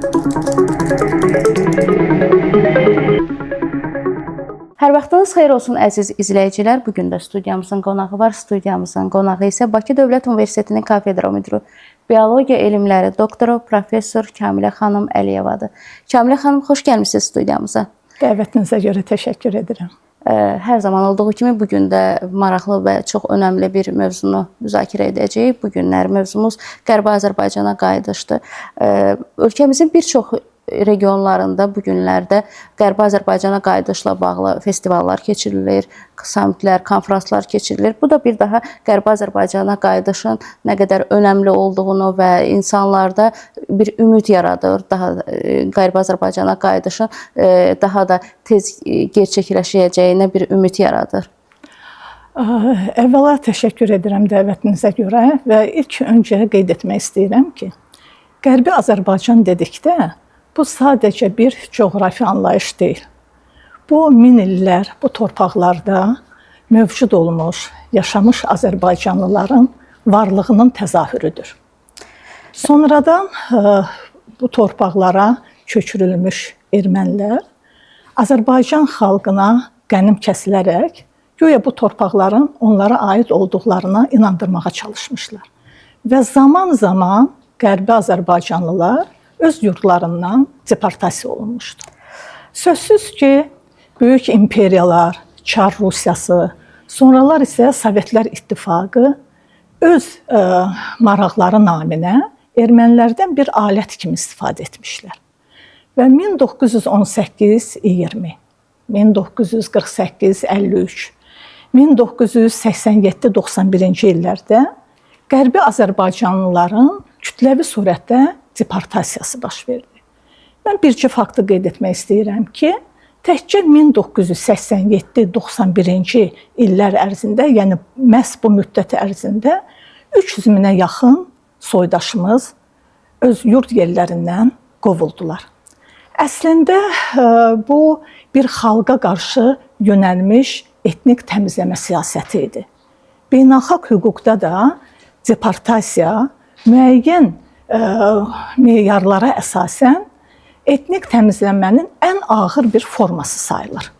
Hər vaxtınız xeyir olsun əziz izləyicilər. Bugün də studiyamızın qonağı var. Studiyamızın qonağı isə Bakı Dövlət Universitetinin kafedra müdiri, biologiya elmləri doktoru, professor Kamilə xanım Əliyevadır. Kamilə xanım, xoş gəlmisiniz studiyamıza. Dəvətinizə görə təşəkkür edirəm. Hər zaman olduğu kimi bugün də maraqlı və çox önəmli bir mövzunu müzakirə edəcəyik. Bu günlər mövzumuz Qərbi Azərbaycana qayıdışdır. Ölkəmizin bir çox regionlarında bu günlərdə Qərbi Azərbaycana qayıdışla bağlı festivallar keçirilir, sammitlər, konfranslar keçirilir. Bu da bir daha Qərbi Azərbaycana qayıdışın nə qədər önəmli olduğunu və insanlarda bir ümid yaradır. Daha Qərbi Azərbaycana qayıdışın daha da tez gerçəkləşəcəyinə bir ümid yaradır. Əvvəla təşəkkür edirəm dəvətinizə görə və ilk öncə qeyd etmək istəyirəm ki, Qərbi Azərbaycan dedikdə bu sadəcə bir coğrafi anlayış deyil. Bu min illər bu torpaqlarda mövcud olmuş, yaşamış Azərbaycanlıların varlığının təzahürüdür. Sonradan bu torpaqlara köçürülmüş ermənilər Azərbaycan xalqına qənim kəsilərək güya bu torpaqların onlara aid olduqlarına inandırmağa çalışmışlar. Və zaman-zaman Qərbi Azərbaycanlılar öz yurdlarından deportasiya olunmuşdu. Sözsüz ki, böyük imperiyalar, Çar Rusiyası, sonralar isə Sovetlər İttifaqı öz maraqları naminə ermənilərdən bir alət kimi istifadə etmişlər. Və 1918-20, 1948-53, 1987-91-ci illərdə Qərbi Azərbaycanlıların kütləvi surətdə deportasiyası baş verdi. Mən bircə faktı qeyd etmək istəyirəm ki, təkcə 1987-91-ci illər ərzində, yəni məhz bu müddət ərzində 300 minə yaxın soydaşımız öz yurd yerlərindən qovuldular. Əslində bu bir xalqa qarşı yönəlmiş etnik təmizləmə siyasəti idi. Beynəlxalq hüquqda da deportasiya müəyyən meyarlara əsasən etnik təmizlənmənin ən ağır bir forması sayılır.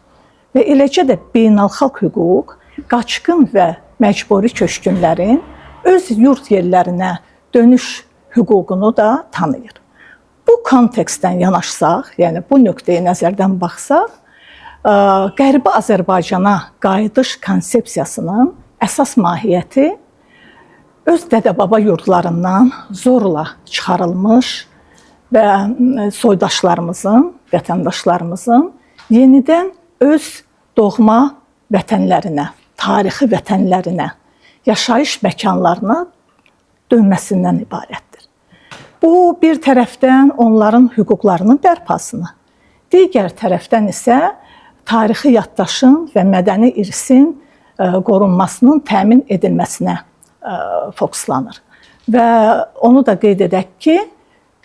Və eləcə də beynəlxalq hüquq qaçqın və məcburi köçkünlərin öz yurd yerlərinə dönüş hüququnu da tanıyır. Bu kontekstdən yanaşsaq, yəni bu nöqteyi nəzərdən baxsaq, Qərbi Azərbaycana qayıdış konsepsiyasının əsas mahiyyəti öz dədə-baba yurdlarından zorla çıxarılmış və soydaşlarımızın, vətəndaşlarımızın yenidən öz doğma vətənlərinə, tarixi vətənlərinə, yaşayış məkanlarına dönməsindən ibarətdir. Bu, bir tərəfdən onların hüquqlarının bərpasını, digər tərəfdən isə tarixi yaddaşın və mədəni irsin qorunmasının təmin edilməsinə fokuslanır. Və onu da qeyd edək ki,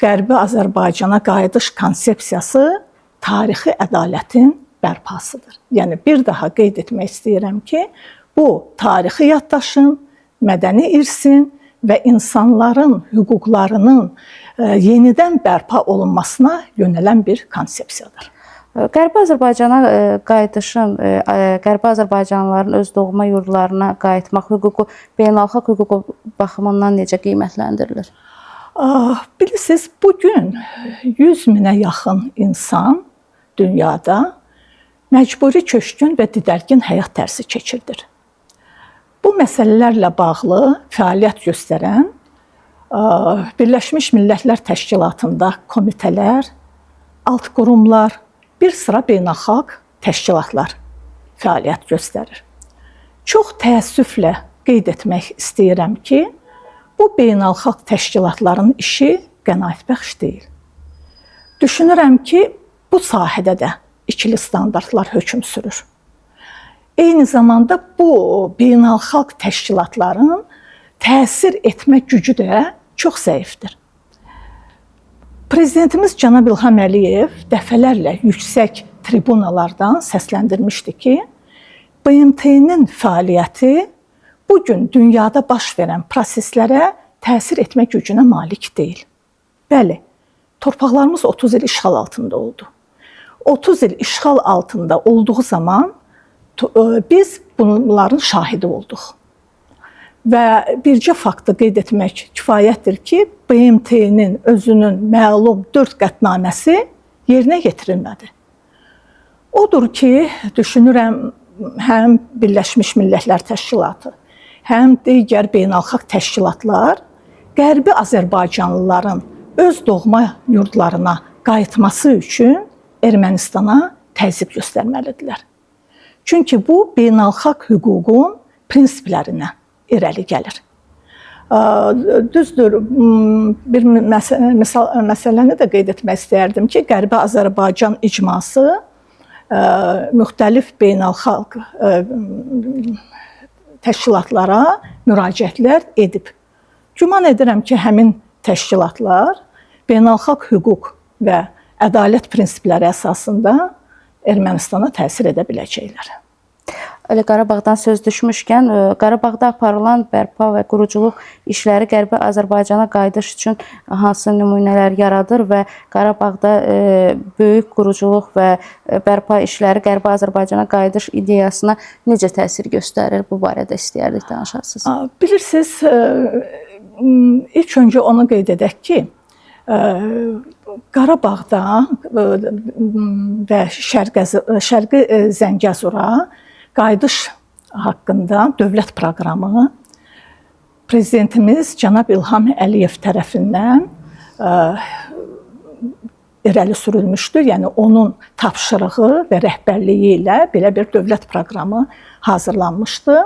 Qərbi Azərbaycana qayıdış konsepsiyası tarixi ədalətin bərpasıdır. Yəni bir daha qeyd etmək istəyirəm ki, bu tarixi yaddaşın, mədəni irsin və insanların hüquqlarının yenidən bərpa olunmasına yönələn bir konsepsiyadır. Qərbi Azərbaycana qayıdışın, Qərbi Azərbaycanlıların öz doğma yurdlarına qayıtmaq hüququ beynəlxalq hüquq baxımından necə qiymətləndirilir? Bilirsiniz, bugün 100 minə yaxın insan dünyada məcburi köçkün və didərgin həyat tərzi keçirdir. Bu məsələlərlə bağlı fəaliyyət göstərən Birləşmiş Millətlər Təşkilatında komitələr, alt qurumlar, bir sıra beynəlxalq təşkilatlar fəaliyyət göstərir. Çox təəssüflə qeyd etmək istəyirəm ki, bu beynəlxalq təşkilatların işi qənaətbəxş deyil. Düşünürəm ki, bu sahədə də ikili standartlar hökm sürür. Eyni zamanda bu beynəlxalq təşkilatların təsir etmə gücü də çox zəifdir. Prezidentimiz cənab İlham Əliyev dəfələrlə yüksək tribunalardan səsləndirmişdi ki, BMT-nin fəaliyyəti bugün dünyada baş verən proseslərə təsir etmə gücünə malik deyil. Bəli, torpaqlarımız 30 il işğal altında oldu. 30 il işğal altında olduğu zaman biz bunların şahidi olduq. Və bircə faktı qeyd etmək kifayətdir ki, BMT-nin özünün məlum 4 qətnaməsi yerinə yetirilmədi. Odur ki, düşünürəm, həm Birləşmiş Millətlər Təşkilatı, həm digər beynəlxalq təşkilatlar Qərbi Azərbaycanlıların öz doğma yurdlarına qayıtması üçün Ermənistana təzyiq göstərməlidirlər. Çünki bu beynəlxalq hüququn prinsiplərinə irəli gəlir. Düzdür, bir məsələni də qeyd etmək istərdim ki, Qərbi Azərbaycan icması müxtəlif beynəlxalq təşkilatlara müraciətlər edib. Güman edirəm ki, həmin təşkilatlar beynəlxalq hüquq və ədalət prinsipləri əsasında Ermənistana təsir edə biləcəklər. Elə Qarabağdan söz düşmüşkən, Qarabağda aparılan bərpa və quruculuq işləri Qərbi Azərbaycana qayıdış üçün hansı nümunələr yaradır və Qarabağda böyük quruculuq və bərpa işləri Qərbi Azərbaycana qayıdış ideyasına necə təsir göstərir? Bu barədə istəyərdik danışasınız. Bilirsiniz, ilk öncə onu qeyd edək ki, Qarabağda və Şərqi Zəngəzura qayıdış haqqında dövlət proqramı prezidentimiz cənab İlham Əliyev tərəfindən irəli sürülmüşdür. Yəni onun tapşırığı və rəhbərliyi ilə belə bir dövlət proqramı hazırlanmışdı.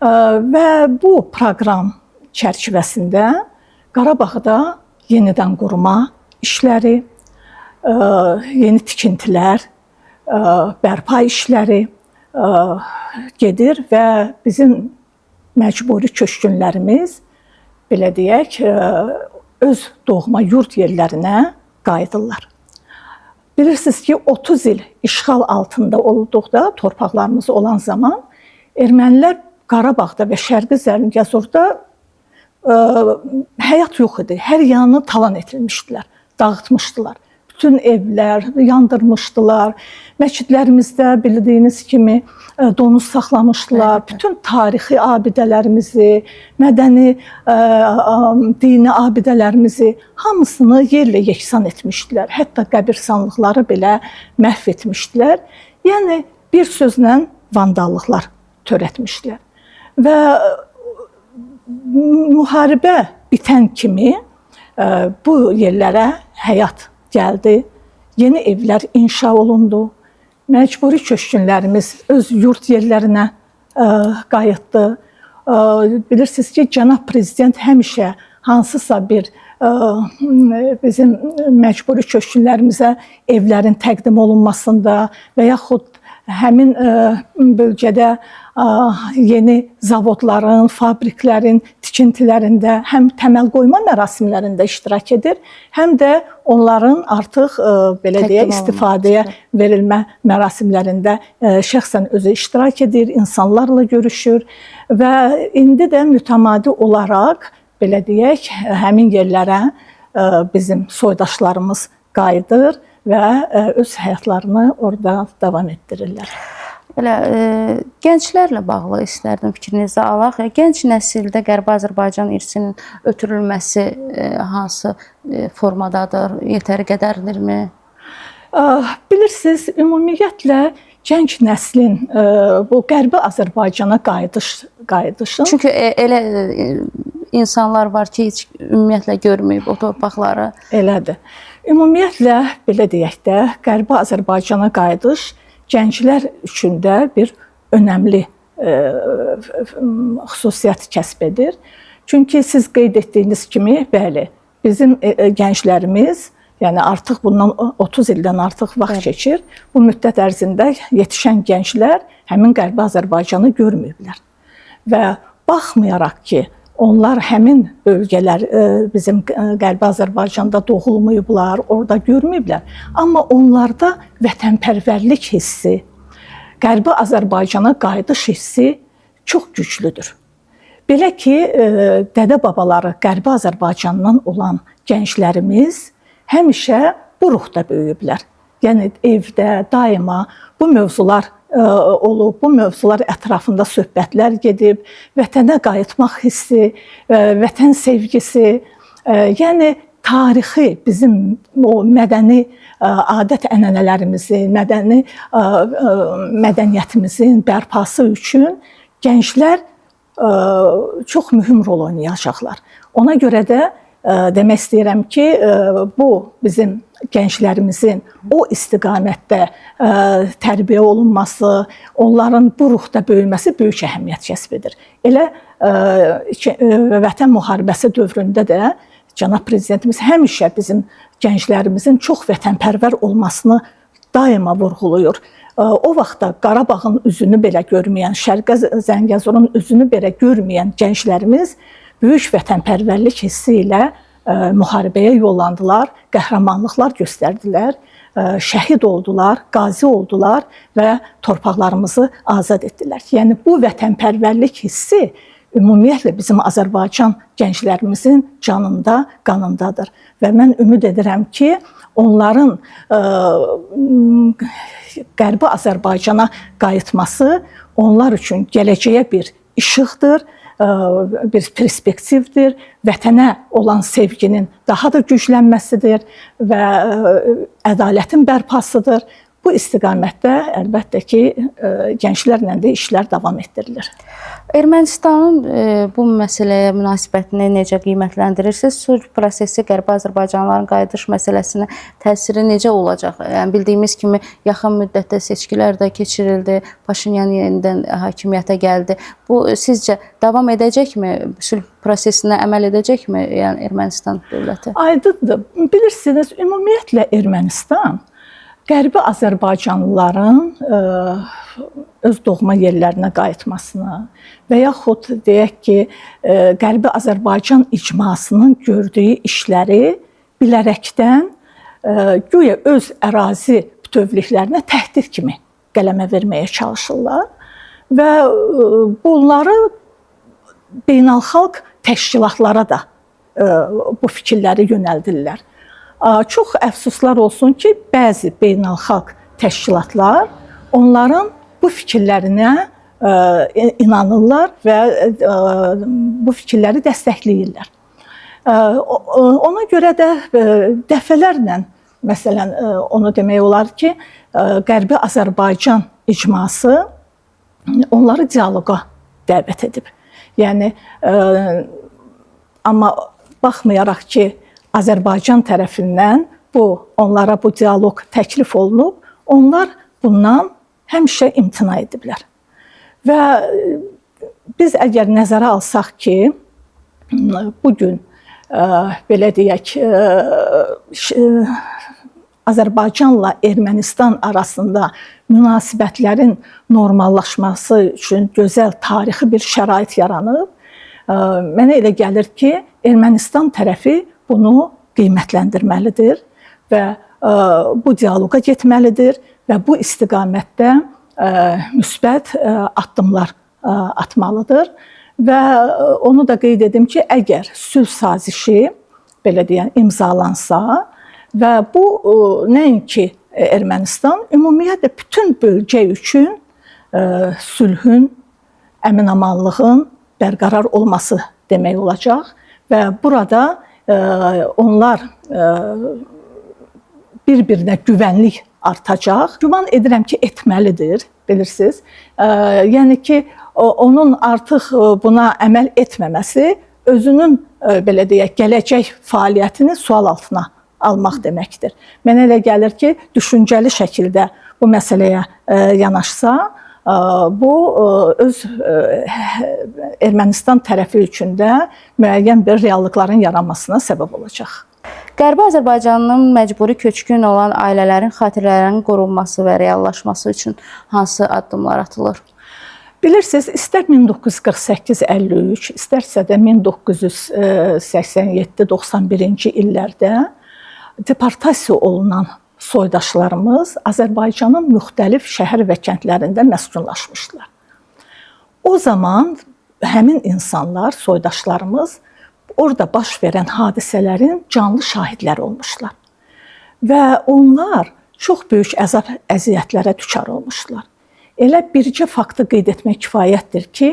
Və bu proqram çərçivəsində Qarabağda yenidən qurma işləri, yeni tikintilər, bərpa işləri gedir və bizim məcburi köçkünlərimiz, belə deyək, öz doğma yurd yerlərinə qayıdırlar. Bilirsiniz ki, 30 il işğal altında olduqda, torpaqlarımız olan zaman ermənilər Qarabağda və Şərqi Zəngəzurda həyat yox idi. Hər yanı talan etmişdilər, dağıtmışdılar. Bütün evlər yandırmışdılar. Məscidlərimizdə bildiyiniz kimi donuz saxlamışdılar. Bütün tarixi abidələrimizi, mədəni, dini abidələrimizi hamısını yerlə yeksan etmişdilər. Hətta qəbirstanlıqları belə məhv etmişdilər. Yəni bir sözlə vandallıqlar törətmişdilər. Və müharibə bitən kimi bu yerlərə həyat gəldi. Yeni evlər inşa olundu. Məcburi köçkünlərimiz öz yurd yerlərinə qayıtdı. Bilirsiniz ki, cənab prezident həmişə hansısa bir bizim məcburi köçkünlərimizə evlərin təqdim olunmasında və yaxud həmin bölgədə yeni zavodların, fabriklərin tikintilərində həm təməl qoyma mərasimlərində iştirak edir, həm də onların artıq belə deyək istifadəyə verilmə mərasimlərində şəxsən özü iştirak edir, insanlarla görüşür və indi də mütəmadi olaraq belə deyək həmin yerlərə bizim soydaşlarımız qayıdır və öz həyatlarını orada davam etdirirlər. Elə gənclərlə bağlı istərdim fikrinizi alaq. Gənc nəsildə Qərbi Azərbaycan irsinin ötürülməsi hansı formadadır? Yetəri qədərdirmi? Bilirsiniz, ümumiyyətlə gənc nəslin bu Qərbi Azərbaycana qayıdışın. Çünki elə insanlar var ki, heç ümumiyyətlə görməyib o torpaqları. Elədir. Ümumiyyətlə belə deyək də, Qərbi Azərbaycana qayıdış gənclər üçün də bir önəmli xüsusiyyət kəsb edir. Çünki siz qeyd etdiyiniz kimi, bəli, bizim gənclərimiz, yəni artıq bundan 30 ildən artıq vaxt keçir. Bu müddət ərzində yetişən gənclər həmin Qərbi Azərbaycanı görməyiblər. Və baxmayaraq ki, onlar həmin bölgələr bizim Qərbi Azərbaycanda doğulmayıblar, orada görməyiblər. Amma onlarda vətənpərvərlik hissi, Qərbi Azərbaycana qayıdış hissi çox güclüdür. Belə ki, dədə-babaları Qərbi Azərbaycandan olan gənclərimiz həmişə bu ruhda böyüyüblər. Yəni evdə daima bu mövzular olub, bu mövzular ətrafında söhbətlər gedib, vətənə qayıtmaq hissi, vətən sevgisi, yəni tarixi, bizim o mədəni adət-ənənələrimizin, mədəniyyətimizin bərpası üçün gənclər çox mühüm rol oynayacaqlar. Ona görə də demək istəyirəm ki, bu bizim gənclərimizin o istiqamətdə tərbiyə olunması, onların bu ruhda böyüməsi böyük əhəmiyyət kəsb edir. Elə Vətən müharibəsi dövründə də cənab prezidentimiz həmişə bizim gənclərimizin çox vətənpərvər olmasını daima vurğulayır. O vaxtda Qarabağın üzünü belə görməyən, Şərqi Zəngəzurun üzünü belə görməyən gənclərimiz böyük vətənpərvərlik hissi ilə müharibəyə yollandılar, qəhrəmanlıqlar göstərdilər, şəhid oldular, qazi oldular və torpaqlarımızı azad etdilər. Yəni bu vətənpərvərlik hissi ümumiyyətlə bizim Azərbaycan gənclərimizin canında, qanındadır. Və mən ümid edirəm ki, onların Qərbi Azərbaycana qayıtması onlar üçün gələcəyə bir işıqdır, bir perspektivdir, vətənə olan sevginin daha da güclənməsidir və ədalətin bərpasıdır. Bu istiqamətdə əlbəttə ki, gənclərlə də işlər davam etdirilir. Ermənistanın bu məsələyə münasibətini necə qiymətləndirirsiniz? Sülh prosesi Qərbi Azərbaycanlıların qayıdış məsələsinə təsiri necə olacaq? Yəni bildiyimiz kimi yaxın müddətdə seçkilər də keçirildi, Paşinyan yenidən hakimiyyətə gəldi. Bu sizcə davam edəcəkmi? Sülh prosesinə əməl edəcəkmi yəni Ermənistan dövləti? Aydındır. Bilirsiniz, ümumiyyətlə Ermənistan Qərbi Azərbaycanlıların öz doğma yerlərinə qayıtmasını və yaxud deyək ki, Qərbi Azərbaycan icmasının gördüyü işləri bilərəkdən güya öz ərazi bütövlüklərinə təhdid kimi qələmə verməyə çalışırlar və bunları beynəlxalq təşkilatlara da bu fikirləri yönəldirlər. Çox əfsuslar olsun ki, bəzi beynəlxalq təşkilatlar onların bu fikirlərinə inanırlar və bu fikirləri dəstəkləyirlər. Ona görə də dəfələrlə, məsələn, onu demək olar ki, Qərbi Azərbaycan icması onları dialoqa dəvət edib. Yəni, amma baxmayaraq ki, Azərbaycan tərəfindən onlara bu dialoq təklif olunub, onlar bundan həmişə imtina ediblər. Və biz əgər nəzərə alsaq ki, bugün belə deyək, Azərbaycanla Ermənistan arasında münasibətlərin normallaşması üçün gözəl tarixi bir şərait yaranıb, mənə elə gəlir ki, Ermənistan tərəfi bunu qiymətləndirməlidir və bu dialoqa getməlidir və bu istiqamətdə müsbət addımlar atmalıdır. Və onu da qeyd edim ki, əgər sülh sazişi belə deyən imzalansa və bu nəinki Ermənistan, ümumiyyətlə bütün bölgə üçün sülhün, əmin-amanlığın bərqərar olması demək olacaq və burada onlar bir-birinə güvənlik artacaq. Güman edirəm ki, etməlidir, bilirsiniz. Yəni ki, onun artıq buna əməl etməməsi özünün, belə deyək, gələcək fəaliyyətini sual altına almaq deməkdir. Mənə elə gəlir ki, düşüncəli şəkildə bu məsələyə yanaşsa, bu öz Ermənistan tərəfi üçün də müəyyən bir reallıqların yaranmasına səbəb olacaq. Qərbi Azərbaycanın məcburi köçkün olan ailələrin xatirələrinin qorunması və reallaşması üçün hansı addımlar atılır? Bilirsiniz, istər 1948-53, istərsə də 1987-91-ci illərdə deportasiya olunan soydaşlarımız Azərbaycanın müxtəlif şəhər və kəndlərində məskunlaşmışdılar. O zaman həmin insanlar, soydaşlarımız orada baş verən hadisələrin canlı şahidləri olmuşlar. və onlar çox böyük əzab əziyyətlərə düçar olmuşlar. Elə bircə faktı qeyd etmək kifayətdir ki,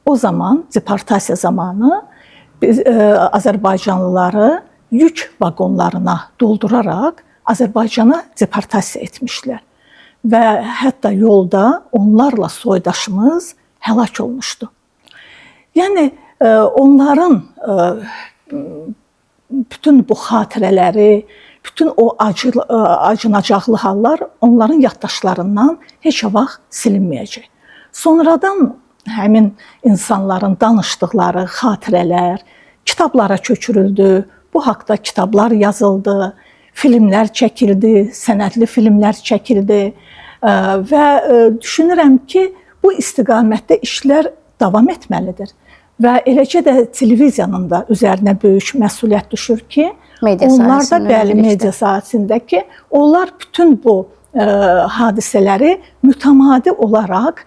o zaman deportasiya zamanı biz Azərbaycanlıları yük vaqonlarına dolduraraq Azərbaycana deportasiya etmişlər. Və hətta yolda onlarla soydaşımız həlak olmuşdu. Yəni onların bütün bu xatirələri, bütün o acınacaqlı hallar onların yaddaşlarından heç vaxt silinməyəcək. Sonradan həmin insanların danışdıqları xatirələr kitablara köçürüldü. Bu haqda kitablar yazıldı, filmlər çəkildi, sənədli filmlər çəkildi və düşünürəm ki, bu istiqamətdə işlər davam etməlidir. Və eləcə də televiziyanın da üzərinə böyük məsuliyyət düşür ki, onlar da bəli media sahəsindəki, onlar bütün bu hadisələri mütəmadi olaraq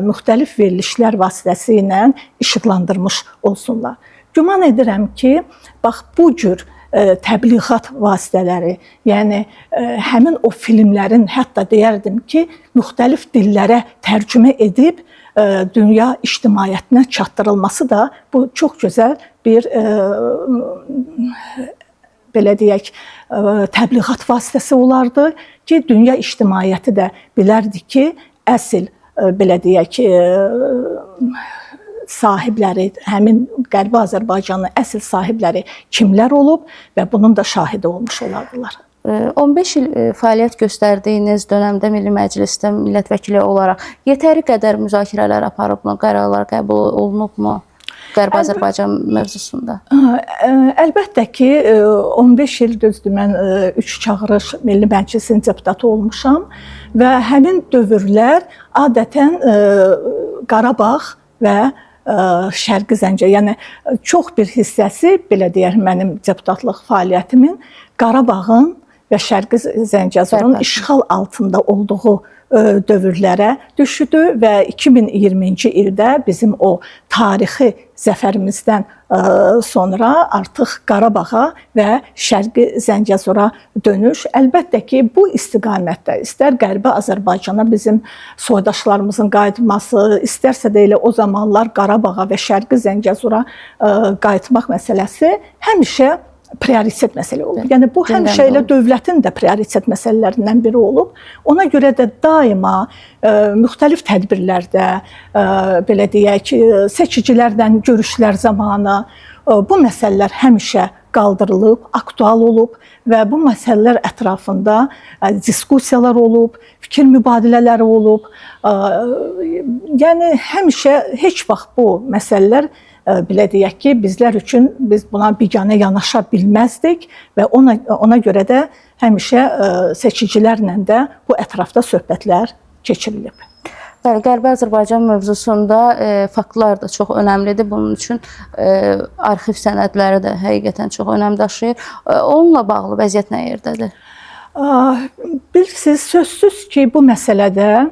müxtəlif verilişlər vasitəsilə işıqlandırmış olsunlar. Güman edirəm ki, bax bu cür təbliğat vasitələri, yəni həmin o filmlərin hətta deyərdim ki, müxtəlif dillərə tərcümə edib dünya ictimaiyyətinə çatdırılması da bu çox gözəl bir belə deyək təbliğat vasitəsi olardı ki, dünya ictimaiyyəti də bilərdi ki, əsl belə deyək sahibləri, həmin Qərbi Azərbaycanın əsl sahibləri kimlər olub və bunun da şahidi olmuş olardılar. 15 il fəaliyyət göstərdiyiniz dönəmdə Milli Məclisdə millət vəkili olaraq yetəri qədər müzakirələr aparıbmı, qərarlar qəbul olunubmu Qərbi Azərbaycan mövzusunda? Əlbəttə ki, 15 il düzdür, mən 3 çağırış Milli Məclisin deputatı olmuşam və həmin dövrlər adətən Qarabağ və Şərqi Zəncə, yəni çox bir hissəsi, belə deyək, mənim deputatlıq fəaliyyətimin Qarabağın və Şərqi Zəngəzurun işğal altında olduğu dövrlərə düşdü və 2020-ci ildə bizim o tarixi zəfərimizdən sonra artıq Qarabağa və Şərqi Zəngəzura dönüş. Əlbəttə ki, bu istiqamətdə istər Qərbi Azərbaycana bizim soydaşlarımızın qayıtması, istərsə də elə o zamanlar Qarabağa və Şərqi Zəngəzura qayıtmaq məsələsi həmişə prioritet məsələ olub. Yəni bu həmişə elə dövlətin də prioritet məsələlərindən biri olub. Ona görə də daima müxtəlif tədbirlərdə, belə deyək, seçicilərlə görüşlər zamanı bu məsələlər həmişə qaldırılıb, aktual olub və bu məsələlər ətrafında diskussiyalar olub, fikir mübadilələri olub. Yəni həmişə heç vaxt bu məsələlər belə deyək ki, bizlər üçün biz buna biganə yanaşa bilməzdik və ona görə də həmişə seçicilərlə də bu ətrafda söhbətlər keçirilib. Bəli, Qərbi Azərbaycan mövzusunda faktlar da çox önəmlidir. Bunun üçün arxiv sənədləri də həqiqətən çox önəm daşıyır. Onunla bağlı vəziyyət nə yerdədir? Bilirsiniz, sözsüz ki, bu məsələdə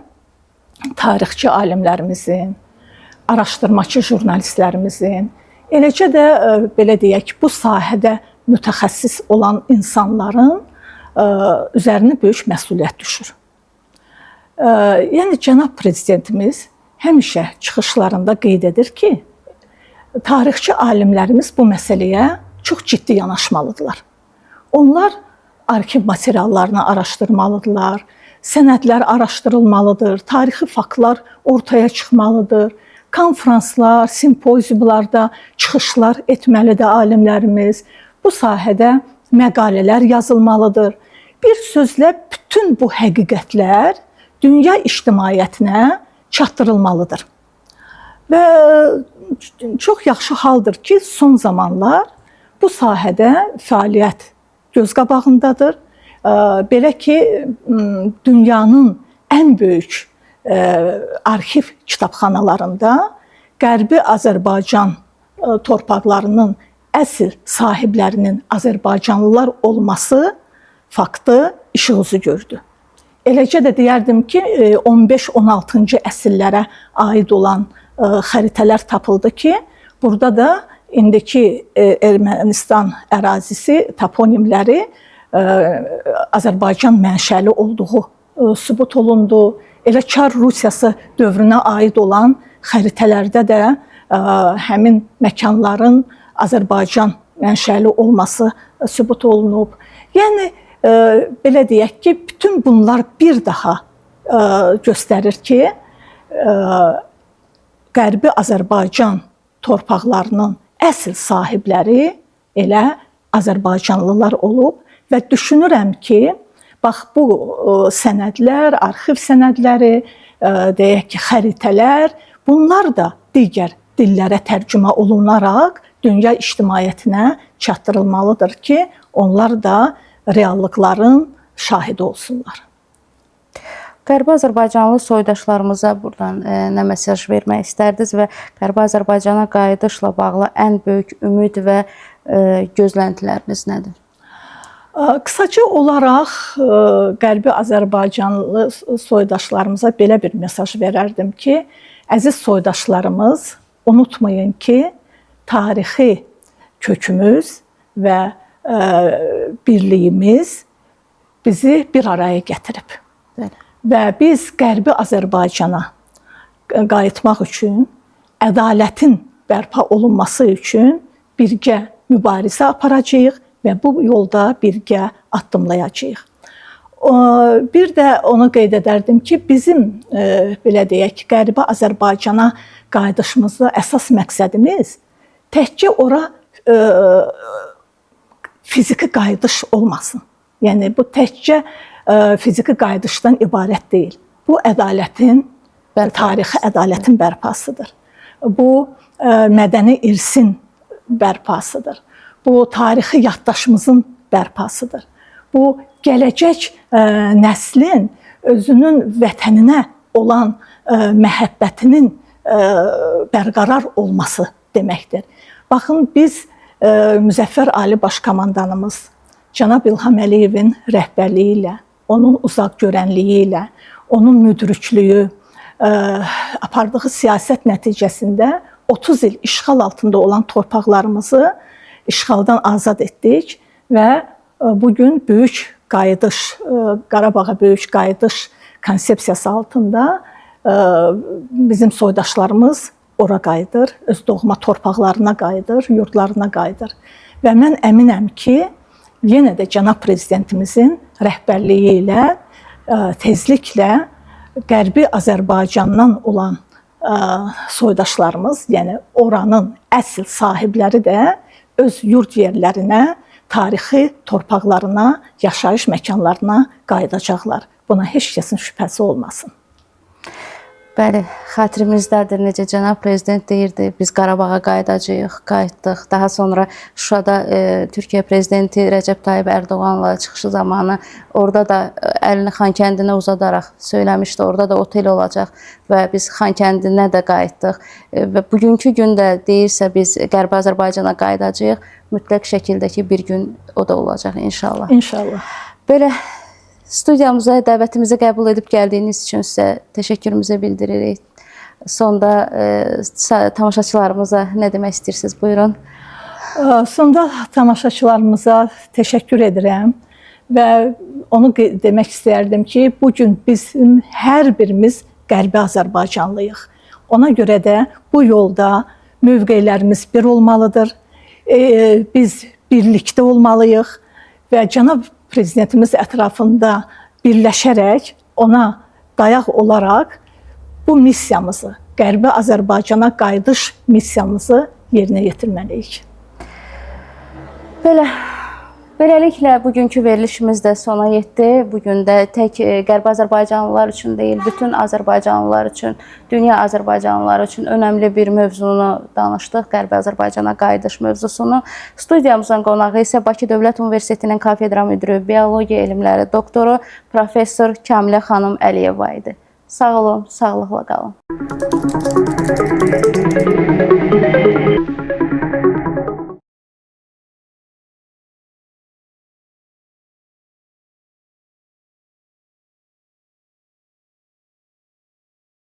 tarixçi alimlərimizin, araşdırmacı jurnalistlərimizin, eləcə də belə deyək, bu sahədə mütəxəssis olan insanların üzərinə böyük məsuliyyət düşür. Yəni cənab prezidentimiz həmişə çıxışlarında qeyd edir ki, tarixçi alimlərimiz bu məsələyə çox ciddi yanaşmalıdırlar. Onlar arxiv materiallarını araşdırmalıdırlar, sənədlər araşdırılmalıdır, tarixi faktlar ortaya çıxmalıdır. Konfranslar, simpoziumlarda çıxışlar etməlidir alimlərimiz. Bu sahədə məqalələr yazılmalıdır. Bir sözlə bütün bu həqiqətlər dünya ictimaiyyətinə çatdırılmalıdır. Və çox yaxşı haldır ki, son zamanlar bu sahədə fəaliyyət göz qabağındadır. Belə ki, dünyanın ən böyük arxiv kitabxanalarında Qərbi Azərbaycan torpaqlarının əsl sahiblərinin Azərbaycanlılar olması faktı işıq üzü gördü. Eləcə də deyərdim ki, 15-16-cı əsrlərə aid olan xəritələr tapıldı ki, burada da indiki Ermənistan ərazisi toponimləri Azərbaycan mənşəli olduğu sübut olundu. Elə Çar Rusiyası dövrünə aid olan xəritələrdə də həmin məkanların Azərbaycan mənşəli olması sübut olunub. Yəni belə deyək ki, bütün bunlar bir daha göstərir ki, Qərbi Azərbaycan torpaqlarının əsl sahibləri elə Azərbaycanlılar olub və düşünürəm ki, bax bu sənədlər, arxiv sənədləri, deyək ki, xəritələr, bunlar da digər dillərə tərcümə olunaraq dünya ictimaiyyətinə çatdırılmalıdır ki, onlar da reallıqların şahidi olsunlar. Qərbi Azərbaycanlı soydaşlarımıza buradan nə mesaj vermək istərdiniz və Qərbi Azərbaycana qayıdışla bağlı ən böyük ümid və gözləntiləriniz nədir? Qısaca olaraq Qərbi Azərbaycanlı soydaşlarımıza belə bir mesaj verərdim ki, əziz soydaşlarımız, unutmayın ki, tarixi kökümüz və birliyimiz bizi bir araya gətirib. Və biz Qərbi Azərbaycana qayıtmaq üçün, ədalətin bərpa olunması üçün birgə mübarizə aparacağıq və bu yolda birgə addımlayacağıq. Bir də onu qeyd edərdim ki, bizim belə deyək ki, Qərbi Azərbaycana qayıdışımızda əsas məqsədimiz təkcə ora fiziki qayıdış olmasın. Yəni bu təkcə fiziki qayıdışdan ibarət deyil. Bu ədalətin, tarixi ədalətin bərpasıdır. Bu mədəni irsin bərpasıdır. Bu tarixi yaddaşımızın bərpasıdır. Bu gələcək nəslin özünün vətəninə olan məhəbbətinin bərqərar olması deməkdir. Baxın, biz Müzəffər Ali Başkomandanımız cənab İlham Əliyevin rəhbərliyi ilə, onun uzaq görənliyi ilə, onun müdriklüyü, apardığı siyasət nəticəsində 30 il işğal altında olan torpaqlarımızı işğaldan azad etdik və bugün böyük qayıdış, Qarabağa böyük qayıdış konsepsiyası altında bizim soydaşlarımız ora qayıdır, öz doğma torpaqlarına qayıdır, yurdlarına qayıdır. Və mən əminəm ki, yenə də cənab prezidentimizin rəhbərliyi ilə tezliklə Qərbi Azərbaycandan olan soydaşlarımız, yəni oranın əsl sahibləri də öz yurd yerlərinə, tarixi torpaqlarına, yaşayış məkanlarına qayıdacaqlar. Buna heç kəsin şübhəsi olmasın. Bəli, xatirimizdədir, necə cənab prezident deyirdi, biz Qarabağa qayıdacağıq, qayıtdıq. Daha sonra Şuşada Türkiyə prezidenti Rəcəb Tayyib Ərdoğanla çıxışı zamanı orada da əlini Xankəndinə uzadaraq söyləmişdi, orada da otel olacaq və biz Xankəndinə də qayıtdıq. Və bugünkü gündə deyirsə biz Qərbi Azərbaycana qayıdacağıq, mütləq şəkildə ki bir gün o da olacaq inşallah. İnşallah. Belə studiyamıza dəvətimizi qəbul edib gəldiyiniz üçün sizə təşəkkürümüzü bildiririk. Sonda tamaşaçılarımıza nə demək istəyirsiniz? Buyurun. Sonda tamaşaçılarımıza təşəkkür edirəm və onu demək istəyərdim ki, bugün bizim hər birimiz Qərbi Azərbaycanlıyıq. Ona görə də bu yolda mövqelərimiz bir olmalıdır. Biz birlikdə olmalıyıq və cənab prezidentimiz ətrafında birləşərək ona dayaq olaraq bu missiyamızı, Qərbi Azərbaycana qayıdış missiyamızı yerinə yetirməliyik. Beləliklə bugünkü verilişimiz də sona yetdi. Bugün də tək Qərbi Azərbaycanlılar üçün deyil, bütün Azərbaycanlılar üçün, dünya Azərbaycanlıları üçün önəmli bir mövzunu danışdıq. Qərbi Azərbaycana qayıdış mövzusunu. Studiyamızın qonağı isə Bakı Dövlət Universitetinin kafedra müdürü, biologiya elmləri doktoru, professor Kamilə xanım Əliyeva idi. Sağ olun, sağlıqla qalın.